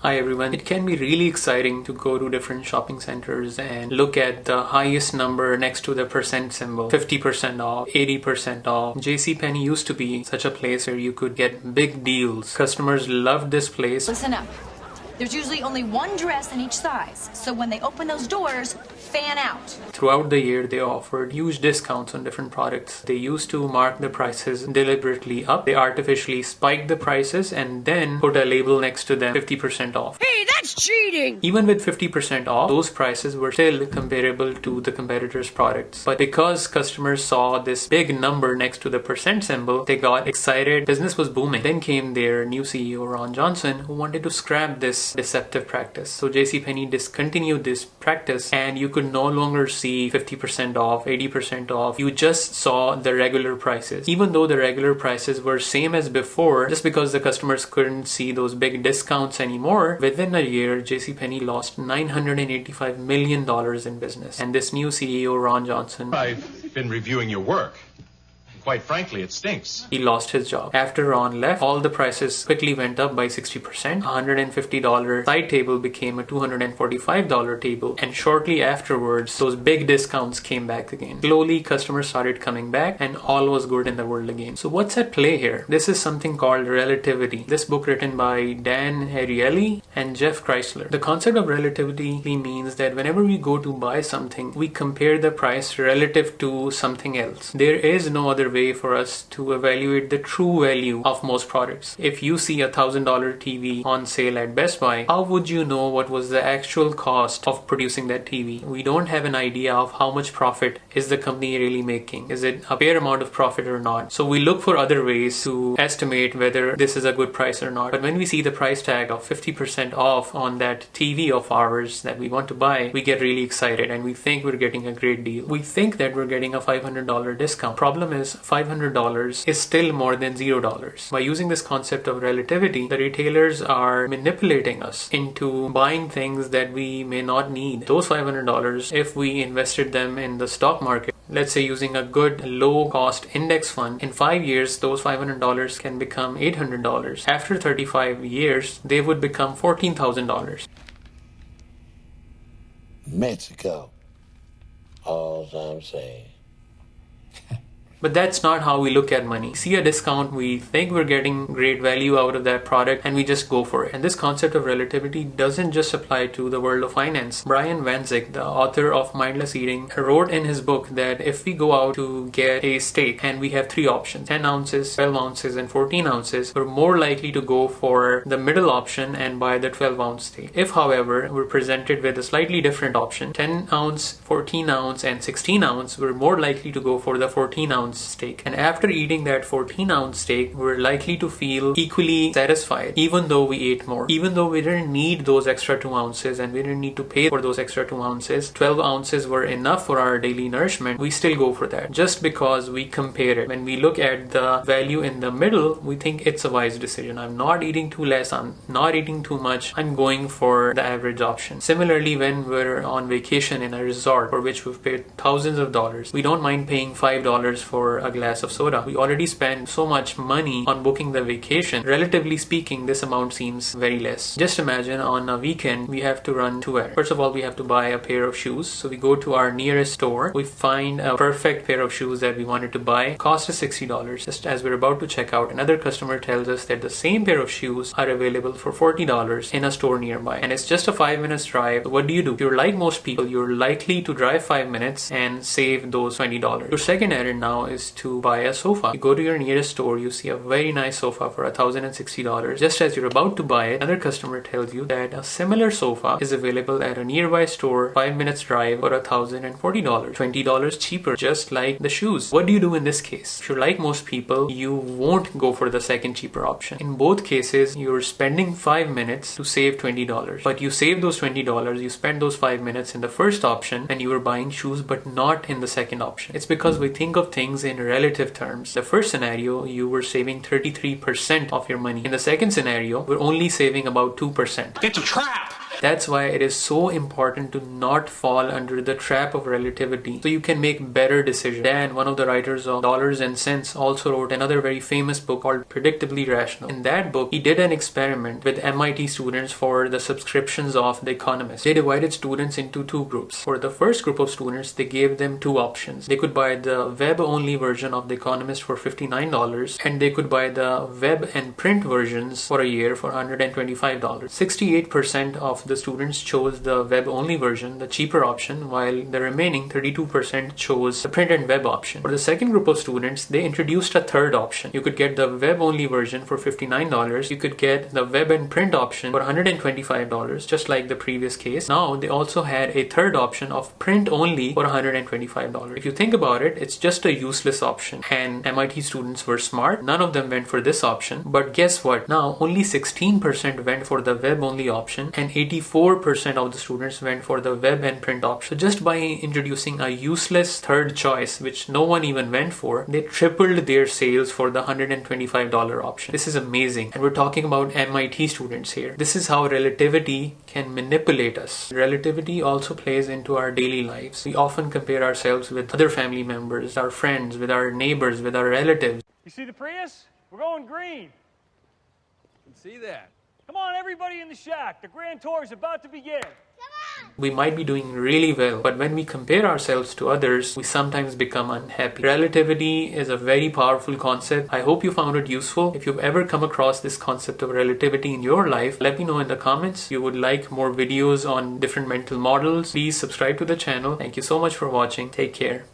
Hi everyone. It can be really exciting to go to different shopping centers and look at the highest number next to the percent symbol. 50% off, 80% off. JCPenney used to be such a place where you could get big deals. Customers loved this place. Listen up. There's usually only one dress in each size, so when they open those doors, fan out. Throughout the year, they offered huge discounts on different products. They used to mark the prices deliberately up. They artificially spiked the prices and then put a label next to them, 50% off. Hey, that's cheating! Even with 50% off, those prices were still comparable to the competitors' products. But because customers saw this big number next to the percent symbol, they got excited. Business was booming. Then came their new CEO, Ron Johnson, who wanted to scrap this deceptive practice. So JCPenney discontinued this practice and you could no longer see 50% off, 80% off. You just saw the regular prices. Even though the regular prices were same as before, just because the customers couldn't see those big discounts anymore, within a year, JCPenney lost $985 million in business. And this new CEO, Ron Johnson, I've been reviewing your work. Quite frankly, it stinks. He lost his job. After Ron left, all the prices quickly went up by 60%. $150 side table became a $245 table. And shortly afterwards, those big discounts came back again. Slowly, customers started coming back and all was good in the world again. So what's at play here? This is something called relativity. This book written by Dan Ariely and Jeff Kreisler. The concept of relativity means that whenever we go to buy something, we compare the price relative to something else. There is no other way for us to evaluate the true value of most products. If you see a $1,000 TV on sale at Best Buy, how would you know what was the actual cost of producing that TV? We don't have an idea of how much profit is the company really making. Is it a fair amount of profit or not? So we look for other ways to estimate whether this is a good price or not. But when we see the price tag of 50% off on that TV of ours that we want to buy, we get really excited and we think we're getting a great deal. We think that we're getting a $500 discount. Problem is, $500 is still more than $0. By using this concept of relativity, the retailers are manipulating us into buying things that we may not need. Those $500, if we invested them in the stock market, let's say using a good low-cost index fund, in 5 years, those $500 can become $800. After 35 years, they would become $14,000. Mexico. All I'm saying. But that's not how we look at money. See a discount, we think we're getting great value out of that product and we just go for it. And this concept of relativity doesn't just apply to the world of finance. Brian Vanzik, the author of Mindless Eating, wrote in his book that if we go out to get a steak and we have three options, 10 ounces, 12 ounces and 14 ounces, we're more likely to go for the middle option and buy the 12 ounce steak. If, however, we're presented with a slightly different option, 10 ounce, 14 ounce and 16 ounce, we're more likely to go for the 14 ounce steak. And after eating that 14 ounce steak, we're likely to feel equally satisfied even though we ate more. Even though we didn't need those extra 2 ounces and we didn't need to pay for those extra 2 ounces, 12 ounces were enough for our daily nourishment, we still go for that just because we compare it. When we look at the value in the middle, we think it's a wise decision. I'm not eating too less, I'm not eating too much, I'm going for the average option. Similarly, when we're on vacation in a resort for which we've paid thousands of dollars, we don't mind paying $5 for a glass of soda. We already spend so much money on booking the vacation. Relatively speaking, this amount seems very less. Just imagine on a weekend, we have to run 2 errands. First of all, we have to buy a pair of shoes. So we go to our nearest store. We find a perfect pair of shoes that we wanted to buy. Cost us $60. Just as we're about to check out, another customer tells us that the same pair of shoes are available for $40 in a store nearby. And it's just a 5 minutes drive. What do? If you're like most people, you're likely to drive 5 minutes and save those $20. Your second errand now is to buy a sofa. You go to your nearest store, you see a very nice sofa for $1,060. Just as you're about to buy it, another customer tells you that a similar sofa is available at a nearby store 5 minutes drive for $1,040. $20 cheaper, just like the shoes. What do you do in this case? If you're like most people, you won't go for the second cheaper option. In both cases, you're spending 5 minutes to save $20. But you save those $20, you spend those 5 minutes in the first option and you were buying shoes but not in the second option. It's because we think of things in relative terms. The first scenario, you were saving 33% of your money. In the second scenario, we're only saving about 2%. It's a trap! That's why it is so important to not fall under the trap of relativity so you can make better decisions. Dan, one of the writers of Dollars and Cents, also wrote another very famous book called Predictably Rational. In that book, he did an experiment with MIT students for the subscriptions of The Economist. They divided students into two groups. For the first group of students, they gave them two options. They could buy the web-only version of The Economist for $59, and they could buy the web and print versions for a year for $125. 68% of the students chose the web-only version, the cheaper option, while the remaining 32% chose the print and web option. For the second group of students, they introduced a third option. You could get the web-only version for $59. You could get the web and print option for $125, just like the previous case. Now, they also had a third option of print only for $125. If you think about it, it's just a useless option. And MIT students were smart. None of them went for this option. But guess what? Now, only 16% went for the web-only option, and 84% of the students went for the web and print option. So just by introducing a useless third choice, which no one even went for, they tripled their sales for the $125 option. This is amazing. And we're talking about MIT students here. This is how relativity can manipulate us. Relativity also plays into our daily lives. We often compare ourselves with other family members, our friends, with our neighbors, with our relatives. You see the Prius? We're going green. Can see that. Come on, everybody in the shack. The grand tour is about to begin. We might be doing really well, but when we compare ourselves to others, we sometimes become unhappy. Relativity is a very powerful concept. I hope you found it useful. If you've ever come across this concept of relativity in your life, let me know in the comments. If you would like more videos on different mental models, please subscribe to the channel. Thank you so much for watching. Take care.